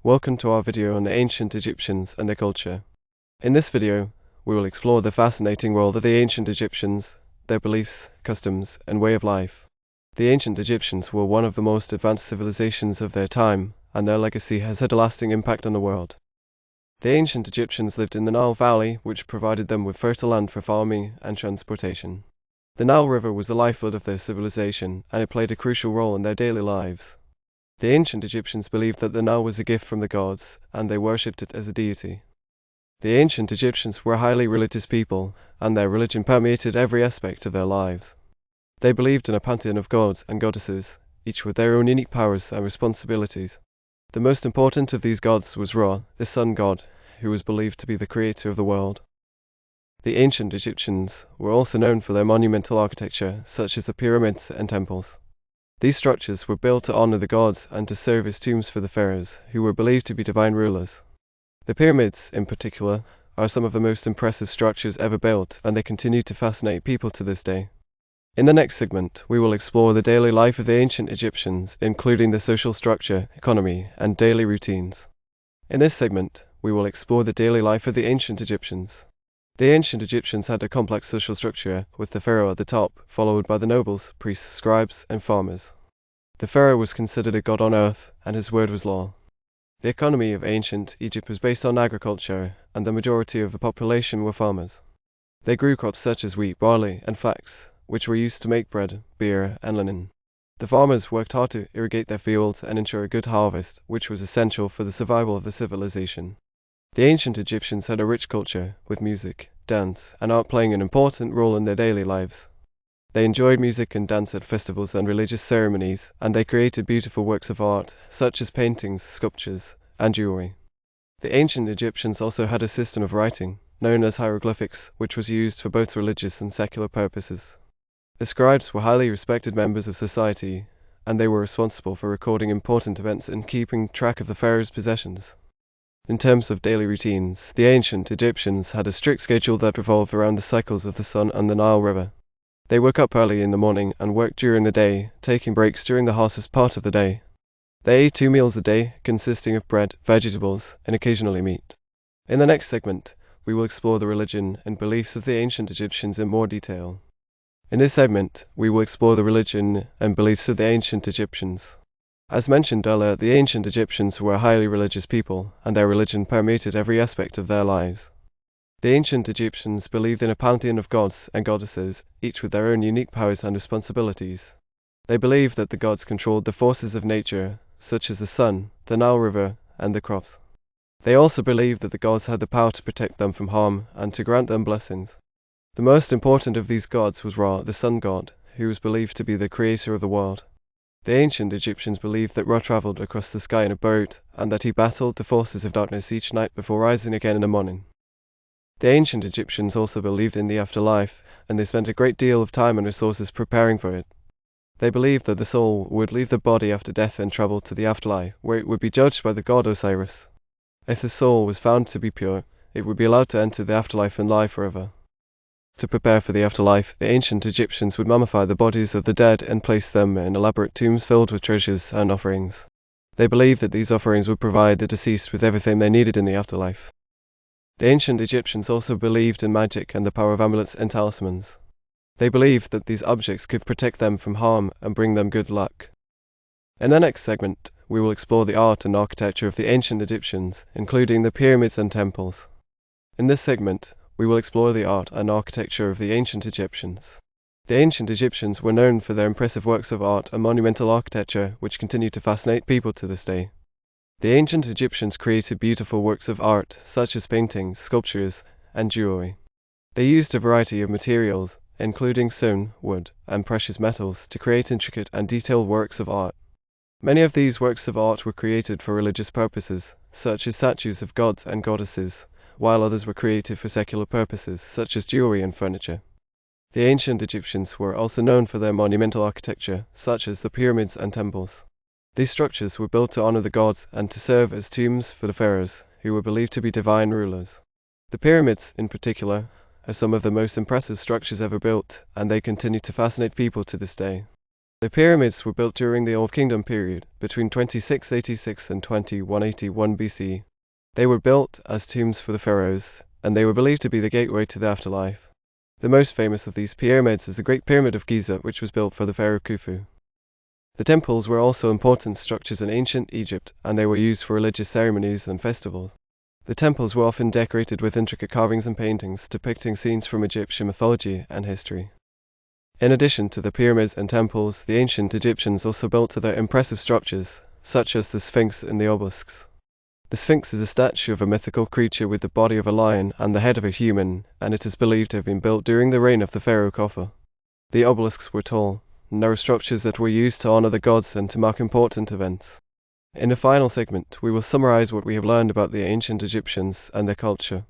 Welcome to our video on the ancient Egyptians and their culture. In this video, we will explore the fascinating world of the ancient Egyptians, their beliefs, customs, and way of life. The ancient Egyptians were one of the most advanced civilizations of their time, and their legacy has had a lasting impact on the world. The ancient Egyptians lived in the Nile Valley, which provided them with fertile land for farming and transportation. The Nile River was the lifeblood of their civilization, and it played a crucial role in their daily lives. The ancient Egyptians believed that the Nile was a gift from the gods, and they worshipped it as a deity. The ancient Egyptians were a highly religious people, and their religion permeated every aspect of their lives. They believed in a pantheon of gods and goddesses, each with their own unique powers and responsibilities. The most important of these gods was Ra, the sun god, who was believed to be the creator of the world. The ancient Egyptians were also known for their monumental architecture, such as the pyramids and temples. These structures were built to honor the gods and to serve as tombs for the pharaohs, who were believed to be divine rulers. The pyramids, in particular, are some of the most impressive structures ever built, and they continue to fascinate people to this day. In the next segment, we will explore the daily life of the ancient Egyptians, including the social structure, economy, and daily routines. In this segment, we will explore the daily life of the ancient Egyptians. The ancient Egyptians had a complex social structure, with the pharaoh at the top, followed by the nobles, priests, scribes, and farmers. The pharaoh was considered a god on earth, and his word was law. The economy of ancient Egypt was based on agriculture, and the majority of the population were farmers. They grew crops such as wheat, barley, and flax, which were used to make bread, beer, and linen. The farmers worked hard to irrigate their fields and ensure a good harvest, which was essential for the survival of the civilization. The ancient Egyptians had a rich culture, with music, dance, and art playing an important role in their daily lives. They enjoyed music and dance at festivals and religious ceremonies, and they created beautiful works of art, such as paintings, sculptures, and jewelry. The ancient Egyptians also had a system of writing, known as hieroglyphics, which was used for both religious and secular purposes. The scribes were highly respected members of society, and they were responsible for recording important events and keeping track of the pharaoh's possessions. In terms of daily routines, the ancient Egyptians had a strict schedule that revolved around the cycles of the sun and the Nile River. They woke up early in the morning and worked during the day, taking breaks during the hottest part of the day. They ate 2 meals a day, consisting of bread, vegetables, and occasionally meat. In the next segment, we will explore the religion and beliefs of the ancient Egyptians in more detail. In this segment, we will explore the religion and beliefs of the ancient Egyptians. As mentioned earlier, the ancient Egyptians were a highly religious people, and their religion permeated every aspect of their lives. The ancient Egyptians believed in a pantheon of gods and goddesses, each with their own unique powers and responsibilities. They believed that the gods controlled the forces of nature, such as the sun, the Nile River, and the crops. They also believed that the gods had the power to protect them from harm and to grant them blessings. The most important of these gods was Ra, the sun god, who was believed to be the creator of the world. The ancient Egyptians believed that Ra traveled across the sky in a boat, and that he battled the forces of darkness each night before rising again in the morning. The ancient Egyptians also believed in the afterlife, and they spent a great deal of time and resources preparing for it. They believed that the soul would leave the body after death and travel to the afterlife, where it would be judged by the god Osiris. If the soul was found to be pure, it would be allowed to enter the afterlife and live forever. To prepare for the afterlife, the ancient Egyptians would mummify the bodies of the dead and place them in elaborate tombs filled with treasures and offerings. They believed that these offerings would provide the deceased with everything they needed in the afterlife. The ancient Egyptians also believed in magic and the power of amulets and talismans. They believed that these objects could protect them from harm and bring them good luck. In the next segment, we will explore the art and architecture of the ancient Egyptians, including the pyramids and temples. In this segment, we will explore the art and architecture of the ancient Egyptians. The ancient Egyptians were known for their impressive works of art and monumental architecture, which continue to fascinate people to this day. The ancient Egyptians created beautiful works of art, such as paintings, sculptures, and jewelry. They used a variety of materials, including stone, wood, and precious metals, to create intricate and detailed works of art. Many of these works of art were created for religious purposes, such as statues of gods and goddesses, while others were created for secular purposes, such as jewelry and furniture. The ancient Egyptians were also known for their monumental architecture, such as the pyramids and temples. These structures were built to honor the gods and to serve as tombs for the pharaohs, who were believed to be divine rulers. The pyramids, in particular, are some of the most impressive structures ever built, and they continue to fascinate people to this day. The pyramids were built during the Old Kingdom period, between 2686 and 2181 BC. They were built as tombs for the pharaohs, and they were believed to be the gateway to the afterlife. The most famous of these pyramids is the Great Pyramid of Giza, which was built for the pharaoh Khufu. The temples were also important structures in ancient Egypt, and they were used for religious ceremonies and festivals. The temples were often decorated with intricate carvings and paintings depicting scenes from Egyptian mythology and history. In addition to the pyramids and temples, the ancient Egyptians also built other impressive structures, such as the Sphinx and the obelisks. The Sphinx is a statue of a mythical creature with the body of a lion and the head of a human, and it is believed to have been built during the reign of the pharaoh Khufu. The obelisks were tall, narrow structures that were used to honor the gods and to mark important events. In the final segment, we will summarize what we have learned about the ancient Egyptians and their culture.